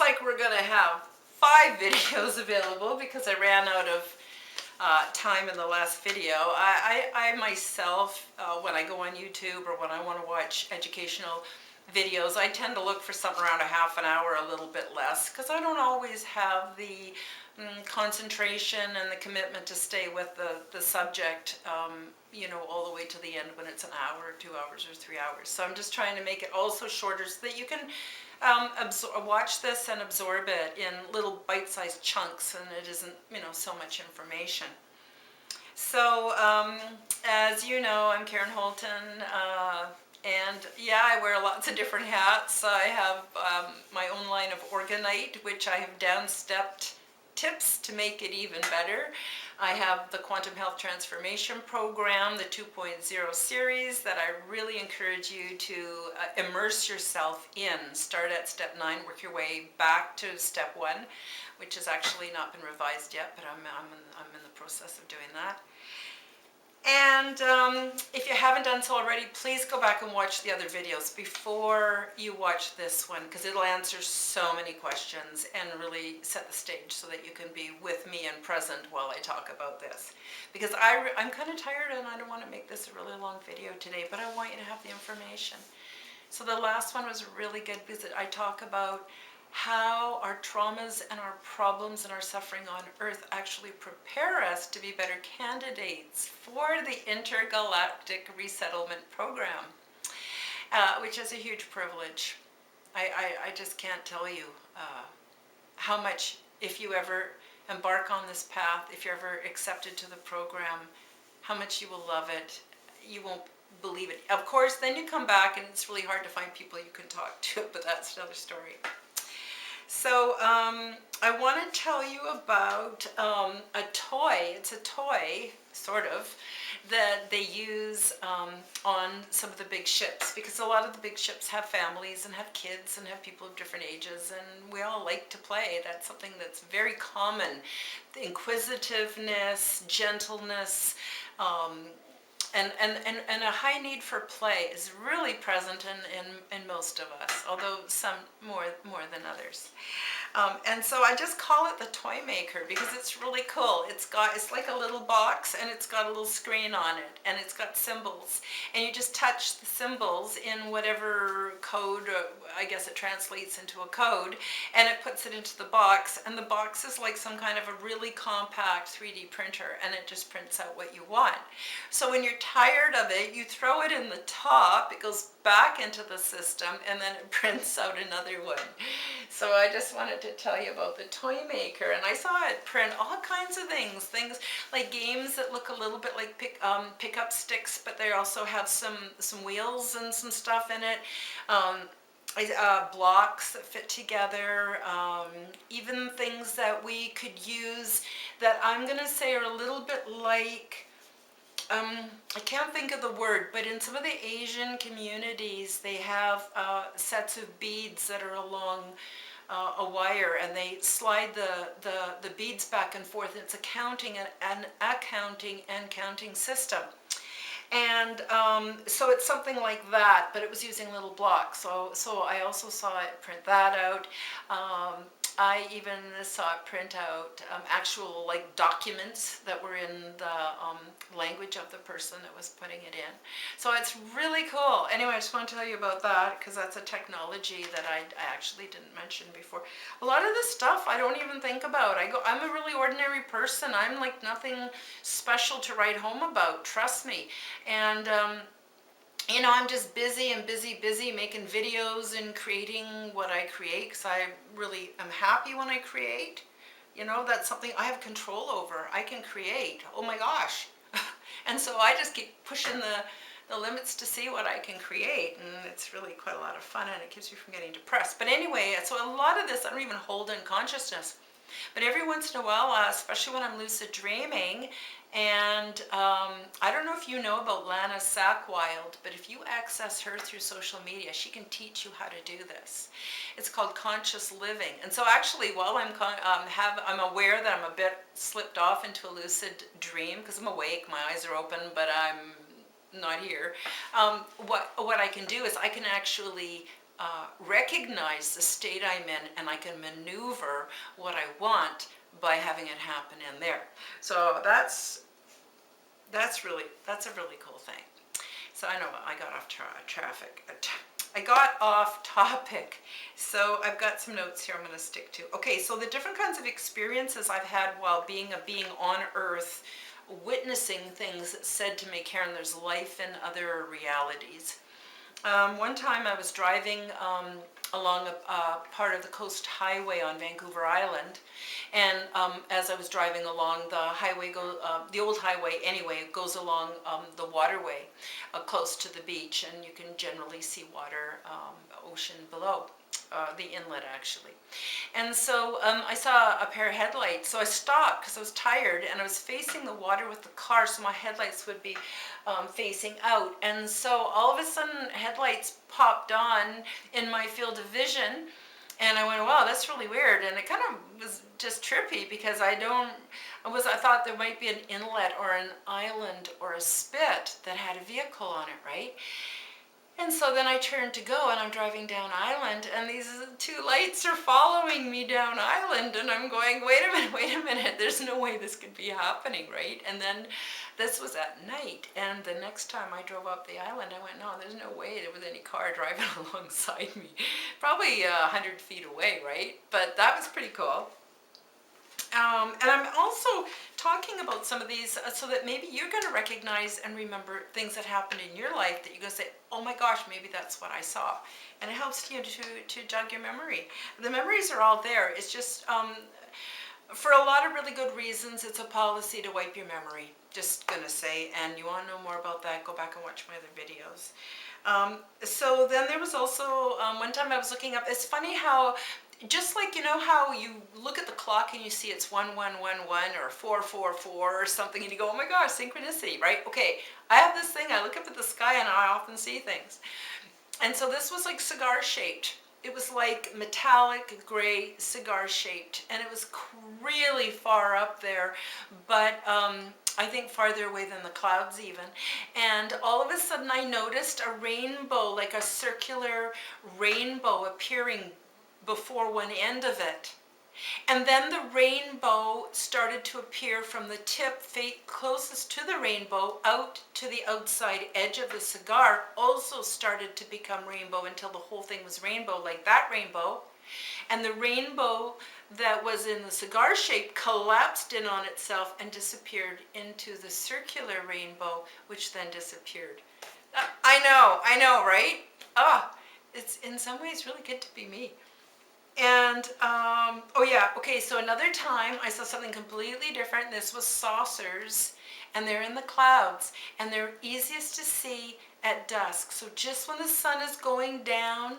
like we're going to have 5 videos available because I ran out of time in the last video. I myself, when I go on YouTube or when I want to watch educational videos, I tend to look for something around a half an hour, a little bit less, because I don't always have the concentration and the commitment to stay with the subject, you know, all the way to the end when it's an hour, 2 hours, or 3 hours. So I'm just trying to make it also shorter so that you can watch this and absorb it in little bite-sized chunks, and it isn't, you know, so much information. So as you know, I'm Karen Holton, and yeah, I wear lots of different hats. I have my own line of Orgonite, which I have downstepped tips to make it even better. I have the Quantum Health Transformation Program, the 2.0 series that I really encourage you to immerse yourself in. Start at step 9, work your way back to step 1, which has actually not been revised yet, but I'm in the process of doing that. And if you haven't done so already, please go back and watch the other videos before you watch this one, because it'll answer so many questions and really set the stage so that you can be with me and present while I talk about this. Because I'm kind of tired and I don't want to make this a really long video today, but I want you to have the information. So the last one was really good because I talk about how our traumas and our problems and our suffering on Earth actually prepare us to be better candidates for the Intergalactic Resettlement Program, which is a huge privilege. I just can't tell you how much, if you ever embark on this path, if you're ever accepted to the program, how much you will love it. You won't believe it. Of course, then you come back and it's really hard to find people you can talk to, but that's another story. So I want to tell you about a toy. It's a toy, sort of, that they use on some of the big ships, because a lot of the big ships have families and have kids and have people of different ages, and we all like to play. That's something that's very common. The inquisitiveness, gentleness, and a high need for play is really present in most of us, although some more than others. And so I just call it the toy maker because it's really cool. It's like a little box, and it's got a little screen on it, and it's got symbols, and you just touch the symbols in whatever code, I guess it translates into a code, and it puts it into the box, and the box is like some kind of a really compact 3D printer, and it just prints out what you want. So when you're tired of it, you throw it in the top, it goes back into the system, and then it prints out another one. So I just wanted to tell you about the toy maker, and I saw it print all kinds of things like games that look a little bit like pickup sticks, but they also have some wheels and some stuff in it. Blocks that fit together, even things that we could use that I'm going to say are a little bit like, I can't think of the word, but in some of the Asian communities, they have sets of beads that are along a wire, and they slide the beads back and forth. It's a counting and counting system. And so it's something like that, but it was using little blocks. So I also saw it print that out. I even saw it print out actual like documents that were in the language of the person that was putting it in. So it's really cool. Anyway, I just want to tell you about that because that's a technology that I actually didn't mention before. A lot of this stuff I don't even think about. I'm a really ordinary person. I'm like nothing special to write home about, trust me. And you know, I'm just busy making videos and creating what I create, because I really am happy when I create. You know, that's something I have control over. I can create. Oh my gosh. And so I just keep pushing the limits to see what I can create, and it's really quite a lot of fun, and it keeps me from getting depressed. But anyway, so a lot of this I don't even hold in consciousness. But every once in a while, especially when I'm lucid dreaming, and I don't know if you know about Lana Sackwild, but if you access her through social media, she can teach you how to do this. It's called conscious living. And so actually, while I'm aware that I'm a bit slipped off into a lucid dream, because I'm awake, my eyes are open, but I'm not here. What I can do is I can actually recognize the state I'm in, and I can maneuver what I want by having it happen in there. So that's a really cool thing. So I know I got off I got off topic. So I've got some notes here I'm going to stick to. Okay, so the different kinds of experiences I've had while being a being on Earth, witnessing things that said to me, Karen, there's life in other realities. One time I was driving along a part of the Coast Highway on Vancouver Island, and as I was driving along, the highway the old highway anyway, goes along the waterway close to the beach, and you can generally see water, ocean below. The inlet actually. And so I saw a pair of headlights, so I stopped because I was tired and I was facing the water with the car, so my headlights would be facing out. And so all of a sudden headlights popped on in my field of vision, and I went, wow, that's really weird. And it kind of was just trippy because I thought there might be an inlet or an island or a spit that had a vehicle on it, right? And so then I turned to go, and I'm driving down island, and these two lights are following me down island, and I'm going, wait a minute, there's no way this could be happening, right? And then this was at night, and the next time I drove up the island, I went, no, there's no way there was any car driving alongside me. Probably 100 feet away, right? But that was pretty cool. And I'm also talking about some of these so that maybe you're going to recognize and remember things that happened in your life that you're going to say, oh my gosh, maybe that's what I saw. And it helps you to jog your memory. The memories are all there. It's just, for a lot of really good reasons, it's a policy to wipe your memory. Just going to say, and you want to know more about that, go back and watch my other videos. So then there was also, one time I was looking up, it's funny how, just like, you know how you look at the clock and you see it's 1111 or 444 or something, and you go, oh my gosh, synchronicity, right? Okay, I have this thing, I look up at the sky and I often see things. And so this was like cigar shaped. It was like metallic gray cigar shaped, and it was really far up there, but I think farther away than the clouds even. And all of a sudden I noticed a rainbow, like a circular rainbow appearing before one end of it. And then the rainbow started to appear from the tip closest to the rainbow out to the outside edge of the cigar, also started to become rainbow until the whole thing was rainbow, like that rainbow. And the rainbow that was in the cigar shape collapsed in on itself and disappeared into the circular rainbow, which then disappeared. I know, right? It's in some ways really good to be me. And, oh yeah, okay, so another time I saw something completely different. This was saucers, and they're in the clouds, and they're easiest to see at dusk. So just when the sun is going down,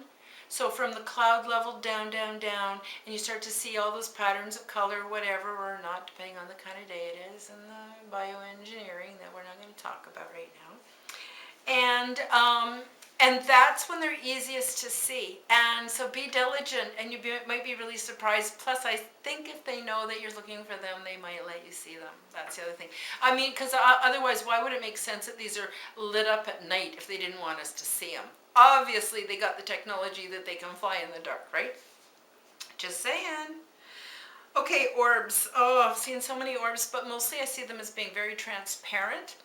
so from the cloud level down, down, down, and you start to see all those patterns of color, whatever, or not, depending on the kind of day it is, and the bioengineering that we're not going to talk about right now. And that's when they're easiest to see. And so be diligent, and you might be really surprised. Plus, I think if they know that you're looking for them, they might let you see them. That's the other thing. I mean, because otherwise, why would it make sense that these are lit up at night if they didn't want us to see them? Obviously, they got the technology that they can fly in the dark, right? Just saying. Okay, orbs. Oh, I've seen so many orbs, but mostly I see them as being very transparent.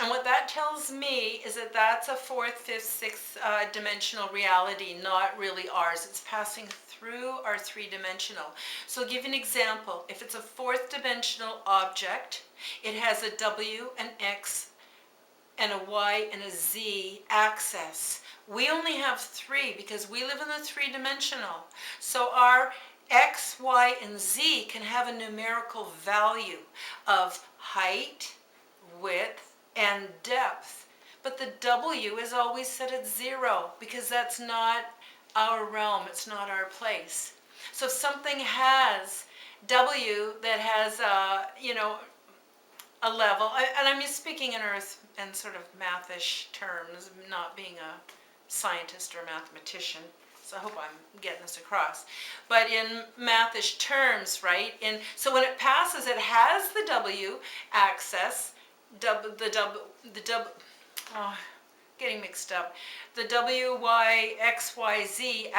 And what that tells me is that that's a fourth, fifth, sixth dimensional reality, not really ours. It's passing through our three-dimensional. So I'll give you an example. If it's a fourth dimensional object, it has a W, an X, and a Y, and a Z axis. We only have three because we live in the three-dimensional. So our X, Y, and Z can have a numerical value of height, width, and depth, but the W is always set at 0 because that's not our realm, it's not our place. So if something has W that has a level, and I'm just speaking in earth and sort of mathish terms, not being a scientist or mathematician, so I hope I'm getting this across. But in mathish terms, right? So when it passes, it has the W axis. getting mixed up, the WYXYZ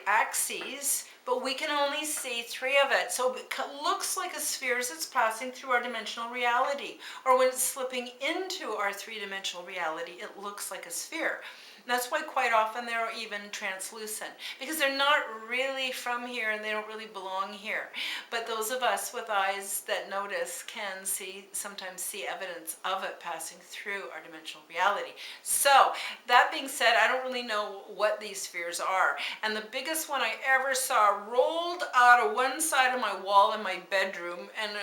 axes, but we can only see 3 of it. So it looks like a sphere as it's passing through our dimensional reality, or when it's slipping into our 3-dimensional reality, it looks like a sphere. And that's why quite often they're even translucent, because they're not really from here and they don't really belong here. But those of us with eyes that notice can sometimes see evidence of it passing through our dimensional reality. So that being said, I don't really know what these spheres are. And the biggest one I ever saw rolled out of one side of my wall in my bedroom and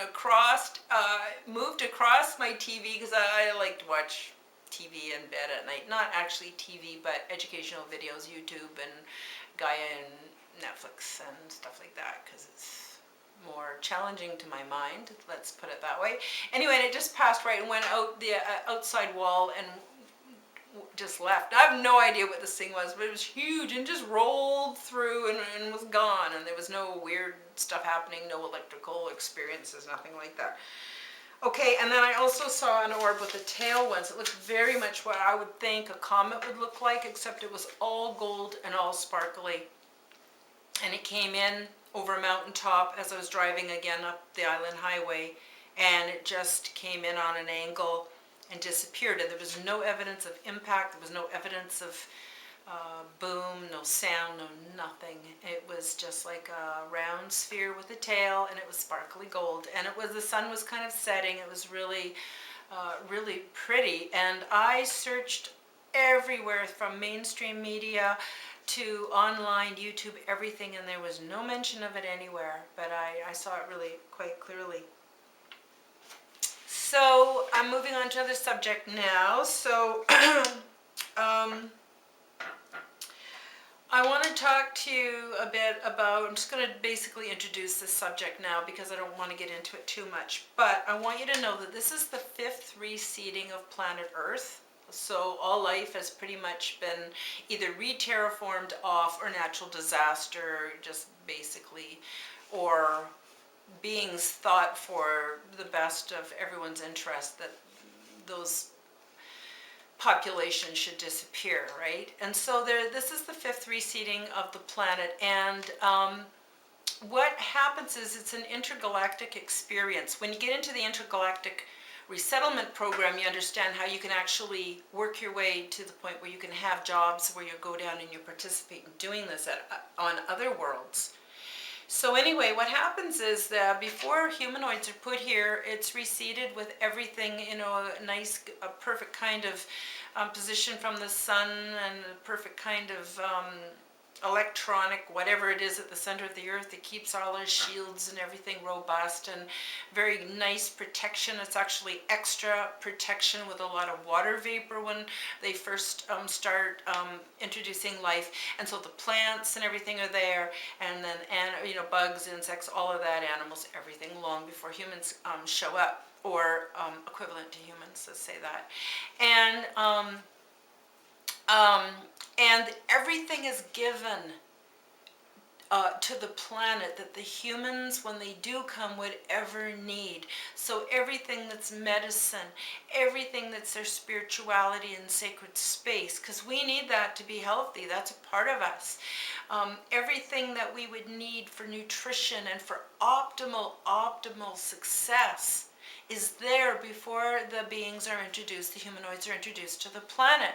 moved across my TV, because I like to watch TV in bed at night. Not actually TV, but educational videos, YouTube and Gaia and Netflix and stuff like that, because it's more challenging to my mind, let's put it that way. Anyway, and it just passed right and went out the outside wall and just left. I have no idea what this thing was, but it was huge and just rolled through and was gone, and there was no weird stuff happening, no electrical experiences, nothing like that. Okay, and then I also saw an orb with a tail once. It looked very much what I would think a comet would look like, except it was all gold and all sparkly. And it came in over a mountaintop as I was driving again up the island highway, and it just came in on an angle and disappeared. And there was no evidence of impact. There was no evidence of boom, no sound, no nothing. It was just like a round sphere with a tail, and it was sparkly gold. And the sun was kind of setting. It was really, really pretty. And I searched everywhere from mainstream media to online, YouTube, everything, and there was no mention of it anywhere. But I saw it really quite clearly. So I'm moving on to another subject now. So I want to talk to you a bit about, I'm just going to basically introduce this subject now because I don't want to get into it too much, but I want you to know that this is the 5th reseeding of planet Earth. So all life has pretty much been either re-terraformed off or natural disaster, just basically, or beings thought for the best of everyone's interest that those population should disappear, right? And so this is the 5th reseeding of the planet, and what happens is it's an intergalactic experience. When you get into the Intergalactic Resettlement Program, you understand how you can actually work your way to the point where you can have jobs where you go down and you participate in doing this on other worlds. So anyway, what happens is that before humanoids are put here, it's reseeded with everything, a nice, a perfect kind of position from the sun and a perfect kind of electronic, whatever it is at the center of the earth that keeps all our shields and everything robust, and very nice protection. It's actually extra protection with a lot of water vapor when they first start introducing life, and so the plants and everything are there, and then bugs, insects, all of that, animals, everything, long before humans show up, or equivalent to humans, let's say that. And everything is given to the planet that the humans, when they do come, would ever need. So everything that's medicine, everything that's their spirituality and sacred space, because we need that to be healthy. That's a part of us. Everything that we would need for nutrition and for optimal success is there before the beings are introduced, the humanoids are introduced to the planet.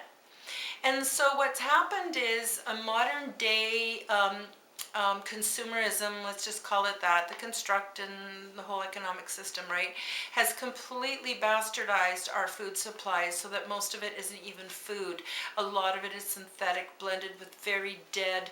And so what's happened is a modern day consumerism, let's just call it that, the construct and the whole economic system, right, has completely bastardized our food supplies so that most of it isn't even food. A lot of it is synthetic, blended with very dead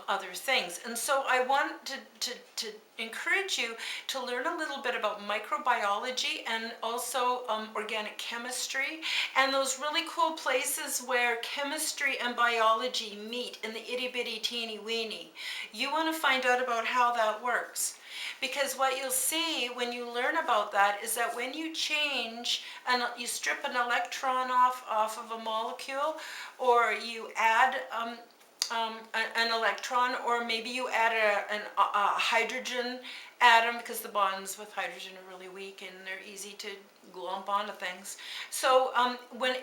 other things. And so I want to encourage you to learn a little bit about microbiology and also organic chemistry, and those really cool places where chemistry and biology meet in the itty-bitty teeny-weeny. You want to find out about how that works. Because what you'll see when you learn about that is that when you change and you strip an electron off of a molecule, or you add an electron, or maybe you add a hydrogen atom, because the bonds with hydrogen are really weak and they're easy to glomp onto things. So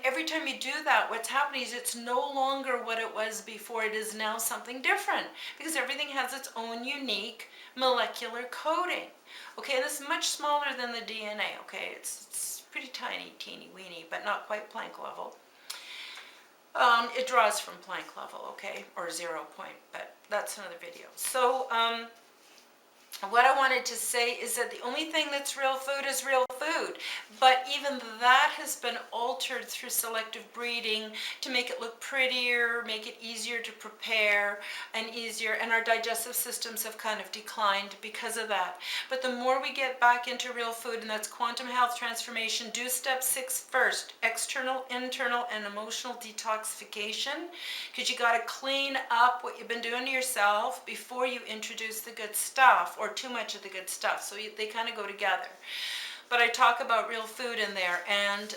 every time you do that, what's happening is it's no longer what it was before. It is now something different, because everything has its own unique molecular coding. Okay, and it's much smaller than the DNA. Okay, it's pretty tiny, teeny weeny, but not quite Planck level. It draws from Planck level, okay, or 0 point, but that's another video. So what I wanted to say is that the only thing that's real food is real food, but even that has been altered through selective breeding to make it look prettier, make it easier to prepare, and our digestive systems have kind of declined because of that. But the more we get back into real food, and that's quantum health transformation, do step 6 first, external, internal, and emotional detoxification, because you got to clean up what you've been doing to yourself before you introduce the good stuff, or too much of the good stuff. So they kind of go together. But I talk about real food in there, and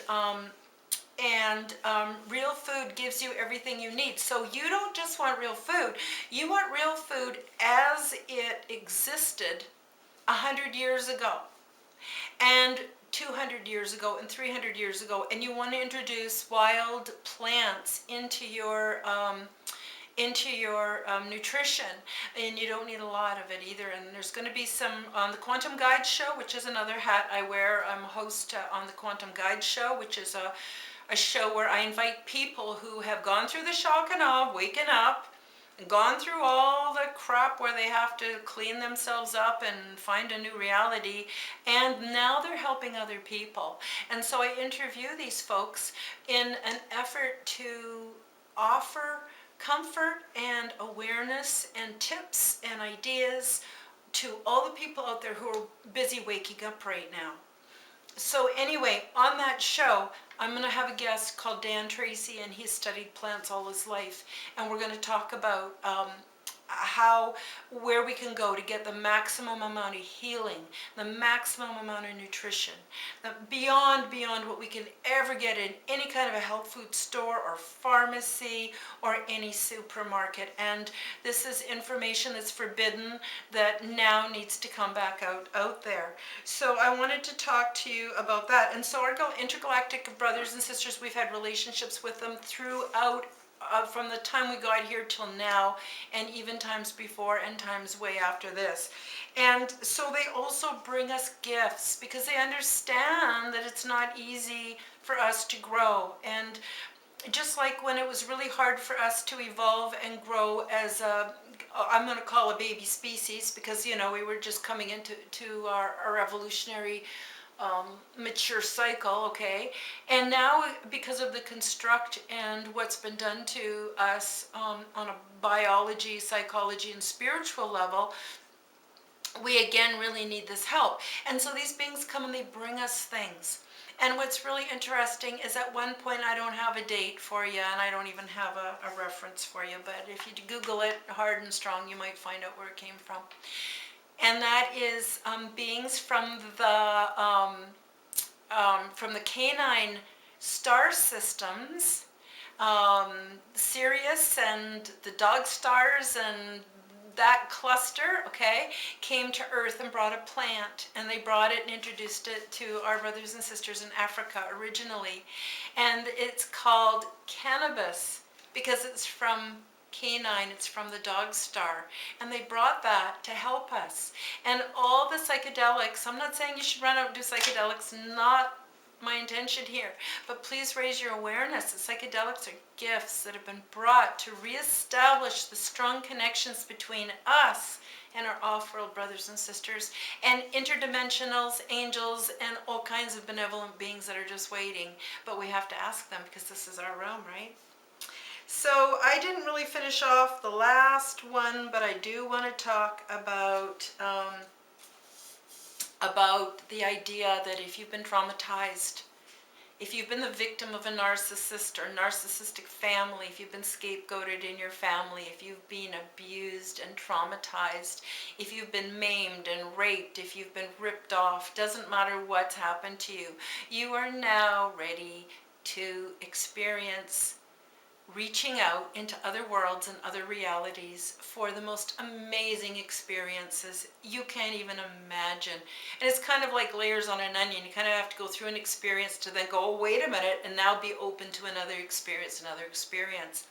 real food gives you everything you need. So you don't just want real food. You want real food as it existed 100 years ago, and 200 years ago, and 300 years ago, and you want to introduce wild plants into your nutrition, and you don't need a lot of it either. And there's going to be some on the Quantum Guide Show, which is another hat I wear. I'm a host on the Quantum Guide Show, which is a show where I invite people who have gone through the shock and awe, waken up, and gone through all the crap where they have to clean themselves up and find a new reality, and now they're helping other people. And so I interview these folks in an effort to offer comfort and awareness and tips and ideas to all the people out there who are busy waking up right now. So anyway, on that show, I'm going to have a guest called Dan Tracy, and he's studied plants all his life, and we're going to talk about where we can go to get the maximum amount of healing, the maximum amount of nutrition, beyond what we can ever get in any kind of a health food store or pharmacy or any supermarket. And this is information that's forbidden that now needs to come back out there. So I wanted to talk to you about that. And so our intergalactic brothers and sisters, we've had relationships with them throughout from the time we got here till now, and even times before and times way after this. And so they also bring us gifts, because they understand that it's not easy for us to grow. And just like when it was really hard for us to evolve and grow as I'm going to call a baby species, because we were just coming into our evolutionary mature cycle, okay? And now, because of the construct and what's been done to us on a biology, psychology, and spiritual level, we again really need this help. And so these beings come and they bring us things. And what's really interesting is at one point, I don't have a date for you, and I don't even have a reference for you, but if you Google it hard and strong, you might find out where it came from. And that is beings from the canine star systems, Sirius and the dog stars and that cluster, okay, came to Earth and brought a plant, and they brought it and introduced it to our brothers and sisters in Africa originally. And it's called cannabis because it's from canine, it's from the dog star, and they brought that to help us. And all the psychedelics, I'm not saying you should run out and do psychedelics, not my intention here, but please raise your awareness that psychedelics are gifts that have been brought to reestablish the strong connections between us and our off-world brothers and sisters, and interdimensionals, angels, and all kinds of benevolent beings that are just waiting. But we have to ask them, because this is our realm, right? So I didn't really finish off the last one, but I do want to talk about the idea that if you've been traumatized, if you've been the victim of a narcissist or narcissistic family, if you've been scapegoated in your family, if you've been abused and traumatized, if you've been maimed and raped, if you've been ripped off, doesn't matter what's happened to you, you are now ready to experience reaching out into other worlds and other realities for the most amazing experiences you can't even imagine. And it's kind of like layers on an onion. You kind of have to go through an experience to then go, oh, wait a minute, and now be open to another experience, another experience.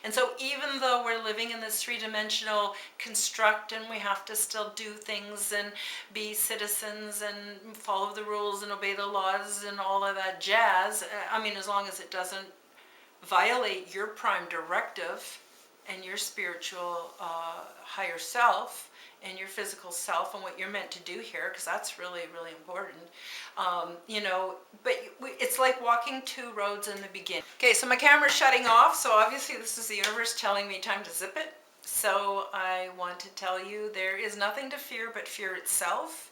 And so even though we're living in this three-dimensional construct and we have to still do things and be citizens and follow the rules and obey the laws and all of that jazz, I mean, as long as it doesn't violate your prime directive and your spiritual higher self and your physical self and what you're meant to do here, because that's really, really important. You know, but it's like walking two roads in the beginning. Okay, so my camera's shutting off, so obviously this is the universe telling me time to zip it. So I want to tell you there is nothing to fear but fear itself.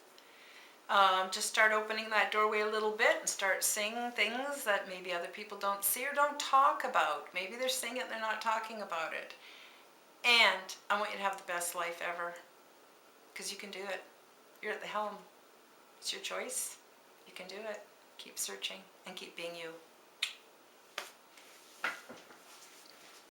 Just start opening that doorway a little bit and start seeing things that maybe other people don't see or don't talk about. Maybe they're seeing it and they're not talking about it. And I want you to have the best life ever, because you can do it. You're at the helm. It's your choice. You can do it. Keep searching and keep being you.